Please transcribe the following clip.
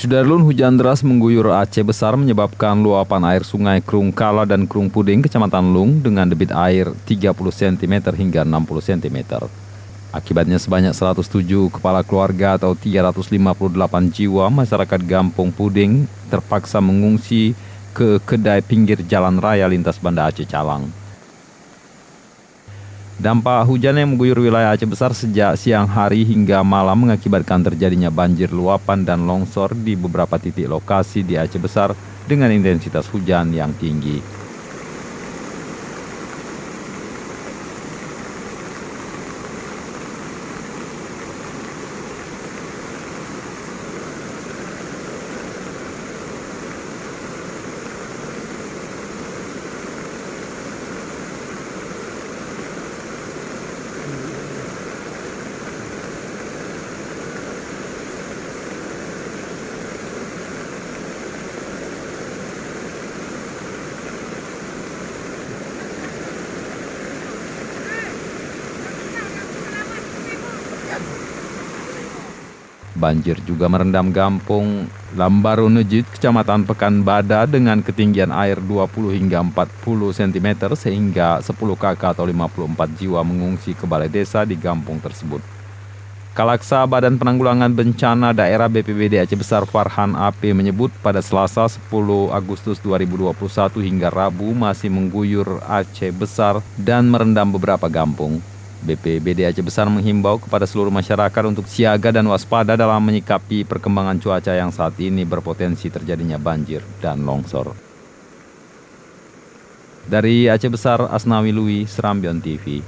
Sudarlun, hujan deras mengguyur Aceh Besar menyebabkan luapan air sungai Krung Kala dan Krung Puding, Kecamatan Lung, dengan debit air 30 cm hingga 60 cm. Akibatnya sebanyak 107 kepala keluarga atau 358 jiwa masyarakat Gampung Puding terpaksa mengungsi ke kedai pinggir jalan raya lintas Banda Aceh Calang. Dampak hujan yang mengguyur wilayah Aceh Besar sejak siang hari hingga malam mengakibatkan terjadinya banjir luapan dan longsor di beberapa titik lokasi di Aceh Besar dengan intensitas hujan yang tinggi. Banjir juga merendam Gampung Lambaro Nejit, Kecamatan Pekanbada dengan ketinggian air 20 hingga 40 cm sehingga 10 kakak atau 54 jiwa mengungsi ke balai desa di kampung tersebut. Kalaksa Badan Penanggulangan Bencana Daerah BPBD Aceh Besar Farhan AP menyebut pada Selasa 10 Agustus 2021 hingga Rabu masih mengguyur Aceh Besar dan merendam beberapa kampung. BPBD Aceh Besar menghimbau kepada seluruh masyarakat untuk siaga dan waspada dalam menyikapi perkembangan cuaca yang saat ini berpotensi terjadinya banjir dan longsor. Dari Aceh Besar, Asnawi Lui, Serambion TV.